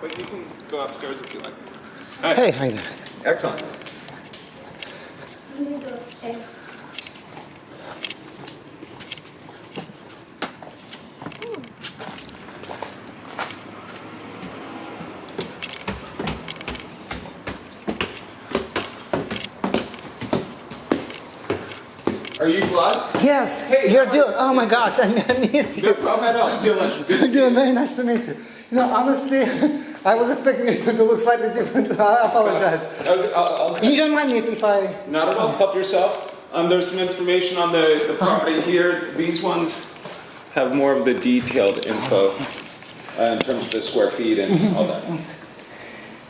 but you can go upstairs if you like. Hey, hi there. Excellent. Let me go upstairs. Are you Vlad? Yes, Hey, you're how are Dylan. Oh my gosh, I missed you. No problem at all. Dylan, good to see Dylan, you. very nice to meet you. You know, honestly, I was expecting you to look slightly different. So I apologize. You don't mind me if I... Not at all. Help yourself. There's some information on the property here. These ones have more of the detailed info in terms of the square feet and all that.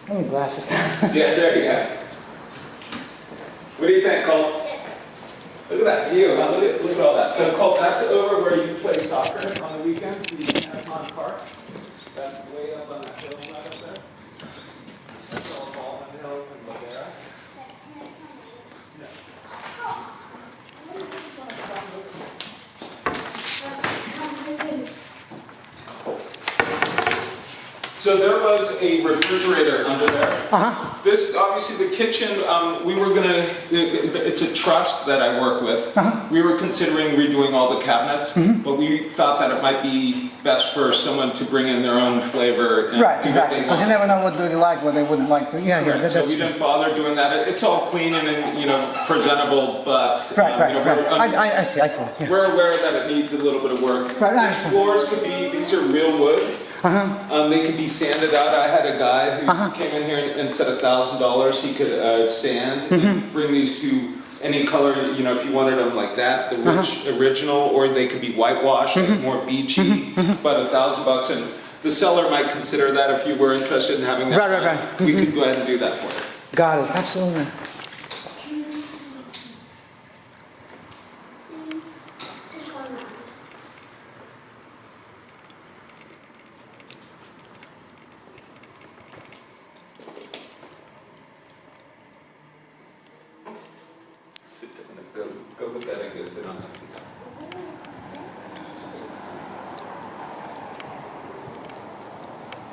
Let me glasses. Yeah, there you go. What do you think, Cole? Look at that view, huh? Look at all that. So, Cole, that's over where you play soccer on the weekend. You can have Pond Park. That's way up on that hill right up there. That's all Baldwin Hills and Ladera. So there was a refrigerator under there. This, obviously the kitchen, we were gonna, it's a trust that I work with. We were considering redoing all the cabinets, but we thought that it might be best for someone to bring in their own flavor and Right, do exactly. what they Because you want. never know what they like, what they wouldn't like to. Yeah, yeah, So that's we true. didn't bother doing that. It's all clean and you know, presentable, but Right, right, you know, right. I see, yeah. we're aware that it needs a little bit of work. Right, I These understand. floors could be, these are real wood. They could be sanded out. I had a guy who came in here and said $1,000 he could sand and bring these to any color, you know, if you wanted them like that, the rich original, or they could be whitewashed, like more beachy, but $1,000. And the seller might consider that if you were interested in having that. Right. We could go ahead and do that for you. Got it, absolutely. Just one more. Sit down. Go look at it and go sit on it.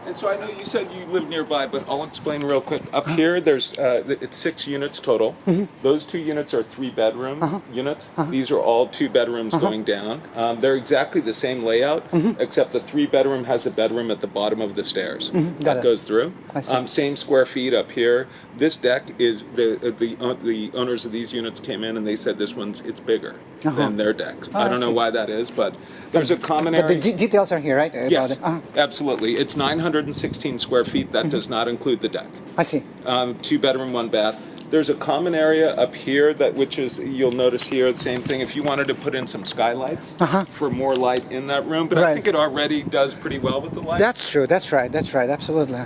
And so I know you said you live nearby, but I'll explain real quick. Up here, there's it's 6 units total. Those 2 units are 3-bedroom units. These are all 2 bedrooms going down. They're exactly the same layout, except the 3-bedroom has a bedroom at the bottom of the stairs that goes through. I see. Same square feet up here. This deck is the owners of these units came in and they said it's bigger than their deck. I don't know why that is, but there's a common area. But the details are here, right? About Yes, it. absolutely. It's 916 square feet. That does not include the deck. I see. 2-bedroom, 1 bath. There's a common area up here which is, you'll notice here, the same thing. If you wanted to put in some skylights for more light in that room, but I think it already does pretty well with the light. That's true. That's right. Absolutely.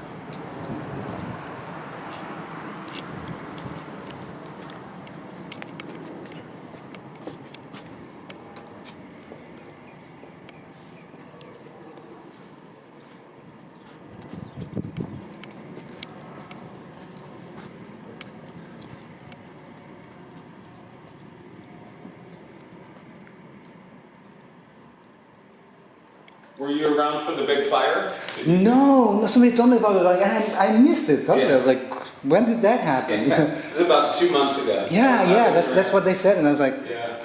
Were you around for the big fire? No, somebody told me about it. Like I missed it. Like, when did that happen? It was about 2 months ago. Yeah. That's what they said, and I was like, Yeah.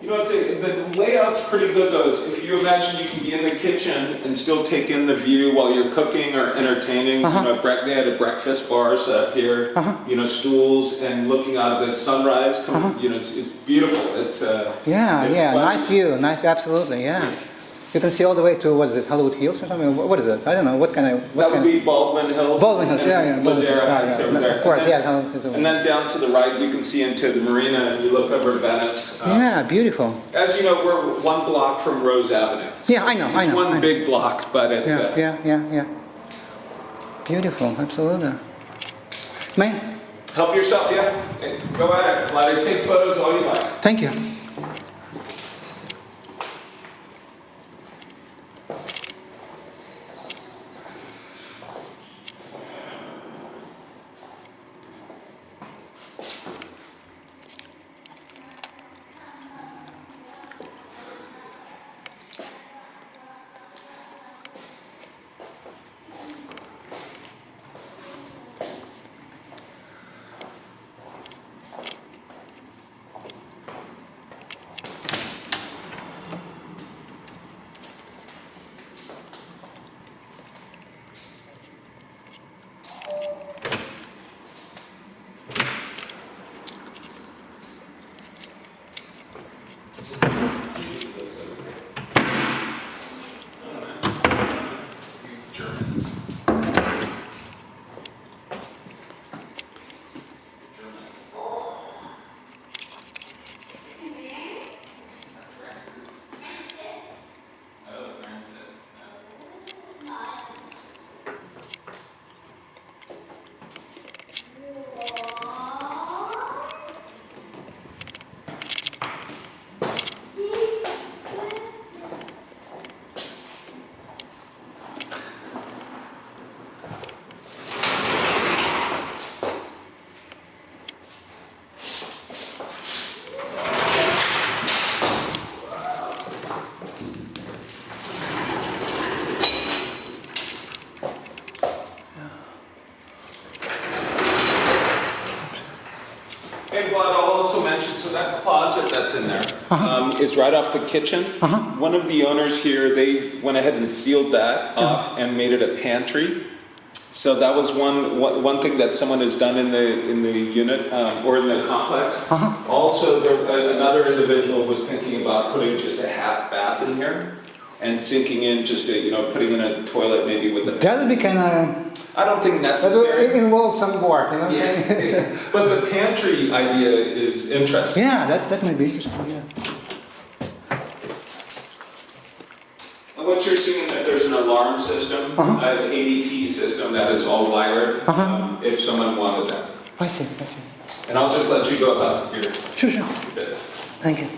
You know, the layout's pretty good though. If you imagine you can be in the kitchen and still take in the view while you're cooking or entertaining. You know, they had a breakfast bar set up here. You know, stools and looking out of the sunrise. You know, it's beautiful. It's yeah, splendid. nice view, absolutely, yeah. You can see all the way to, what is it, Hollywood Hills or something? What is it? I don't know. That would be Baldwin Hills. Baldwin Hills, yeah. Baldwin Hills, Ladera, over there. Of course, and then, yeah. And then down to the right, you can see into the marina and you look over Venice. Yeah, beautiful. As you know, we're 1 block from Rose Avenue. Yeah, I know. It's one big block, but it's... Yeah. Beautiful, absolutely. Man, Help yourself, yeah? Okay, go at it. Let it take photos all you like. thank you. that's in there is right off the kitchen. One of the owners here, they went ahead and sealed that off and made it a pantry. So that was one thing that someone has done in the unit or in the complex. Also, another individual was thinking about putting just a half bath in here and sinking in just putting in a toilet maybe with a. That would be kind of. I don't think necessary. It involves some work, you know what I'm saying? Yeah. But the pantry idea is interesting. Yeah, that might be interesting. Yeah. What you're seeing, there's an alarm system, an ADT system that is all wired, if someone wanted that. I see. And I'll just let you go about your Sure. bit. Thank you.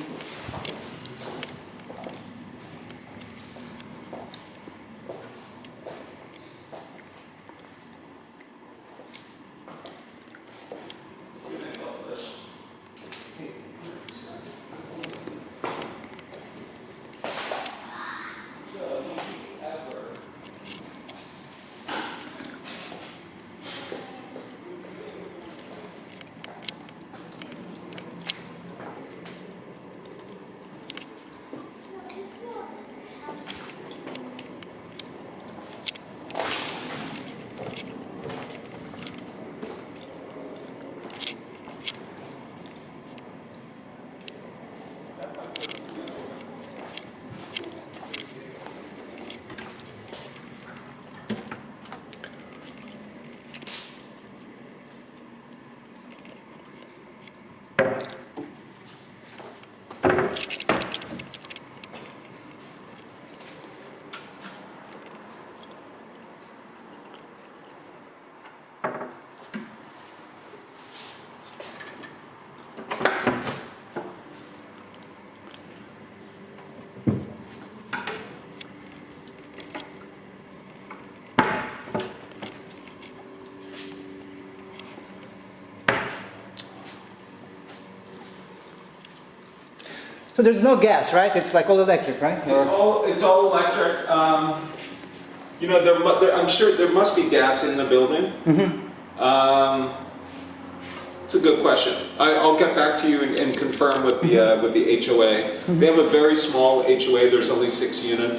So there's no gas, right? It's like all electric, right? It's all electric. I'm sure there must be gas in the building. It's a good question. I'll get back to you and confirm with the HOA. They have a very small HOA. There's only 6 units.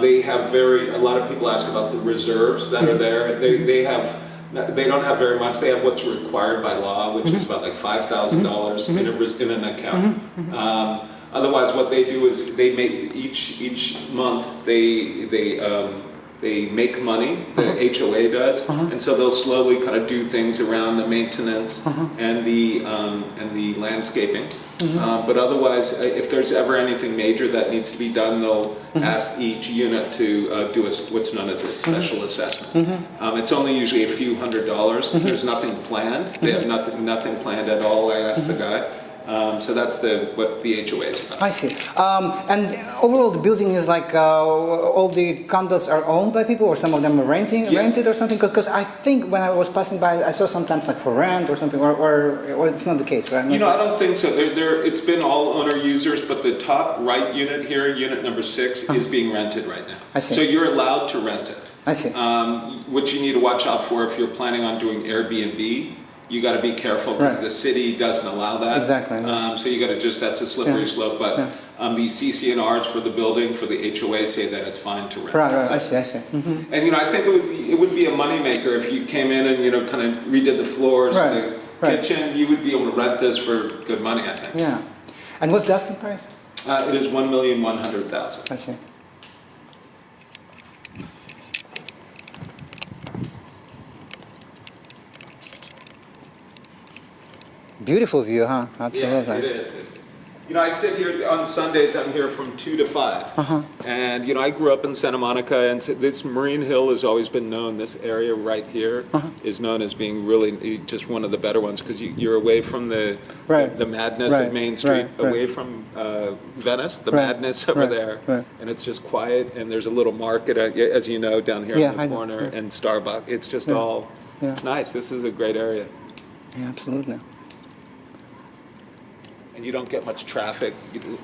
They have a lot of people ask about the reserves that are there. They don't have very much. They have what's required by law, which is about like $5,000 in an account. Otherwise, what they do is they make each month they make money. The HOA does, and so they'll slowly kind of do things around the maintenance and the landscaping. But otherwise, if there's ever anything major that needs to be done, they'll ask each unit to do what's known as a special assessment. It's only usually a few $100s. There's nothing planned. They have nothing planned at all. I asked the guy. So that's what the HOA is about. I see. And overall, the building is like all the condos are owned by people, or some of them are rented or something. Because I think when I was passing by, I saw sometimes like for rent or something, or it's not the case, right? I don't think so. It's been all owner users, but the top right unit here, unit number 6, is being rented right now. I see. So you're allowed to rent it. I see. What you need to watch out for if you're planning on doing Airbnb. You got to be careful because the city doesn't allow that. Exactly. So you got to that's a slippery slope. But the CC&Rs for the building, for the HOA, say that it's fine to rent. Right. I see. And I think it would be a moneymaker if you came in and kind of redid the floors, the kitchen. You would be able to rent this for good money, I think. Yeah. And what's the asking price? It is $1,100,000. I see. Beautiful view, huh? Absolutely. Yeah, it is. I sit here on Sundays. I'm here from 2 to 5. And I grew up in Santa Monica, and this Marine Hill has always been known. This area right here is known as being really just one of the better ones because you're away from the madness of Main Street, away from Venice, the madness over there, and it's just quiet. And there's a little market, as you know, down here in the corner, and Starbucks. It's just all. It's nice. This is a great area. Yeah, absolutely. And you don't get much traffic. People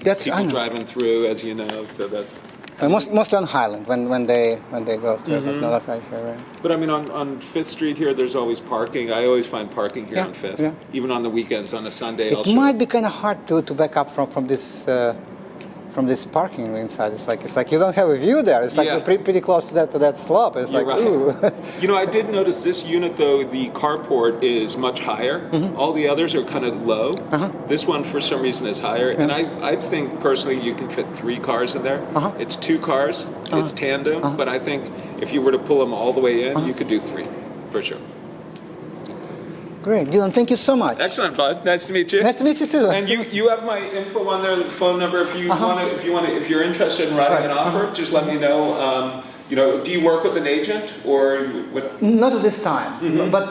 driving through, as you know, so that's. Mostly on Highland when they go to like right here, right? But I mean, on Fifth Street here, there's always parking. I always find parking here Yeah, on Fifth, yeah. even on the weekends. On a Sunday, It might be kind of hard to back up from this parking inside. It's like you don't have a view there. It's like Yeah. pretty close to that slope. It's You're like right. ooh. You know, I did notice this unit though. The carport is much higher. All the others are kind of low. This one, for some reason, is higher. And I think personally, you can fit 3 cars in there. It's 2 cars. It's tandem. But I think if you were to pull them all the way in, you could do 3 for sure. Great, Dylan. Thank you so much. Excellent, bud. Nice to meet you. Nice to meet you too. And you have my info on there, the phone number. If you if you're interested in writing an offer, just let me know. You know, do you work with an agent or what? Not at this time, but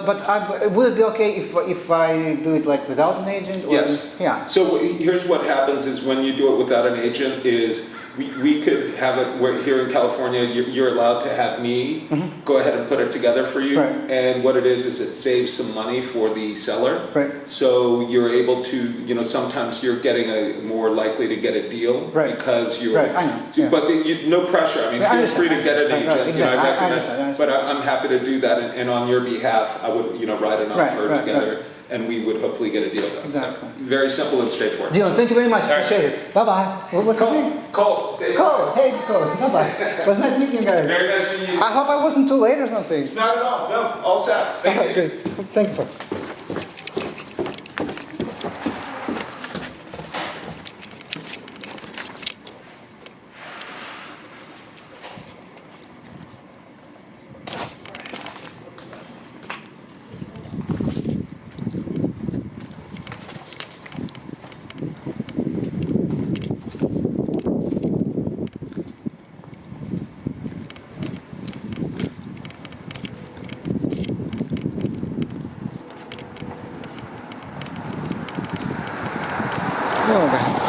would it be okay if I do it like without an agent? Or, Yes. Yeah. So here's what happens is when you do it without an agent is we could have it where here in California you're allowed to have me go ahead and put it together for you. Right. And what it is it saves some money for the seller. Right. So you're able to, you know, sometimes you're getting more likely to get a deal Right. because you're. Right, I know, yeah. But no pressure. I mean, Yeah, I feel free to get an understand. agent. Right, You know, I exactly. I recommend. understand. But I'm happy to do that, and on your behalf, I would, you know, write an offer right, together, and we would hopefully get a deal done. Exactly. So, very simple and straightforward. Dylan, thank you very much. All right. Appreciate it. Bye bye. What's your name? Cole, stay. Cole. Hey, Cole. Bye bye. It was nice meeting you guys. Very nice meeting you. I hope I wasn't too late or something. Not at all. No, all set. Thank you. Great. Thank you, folks. Okay.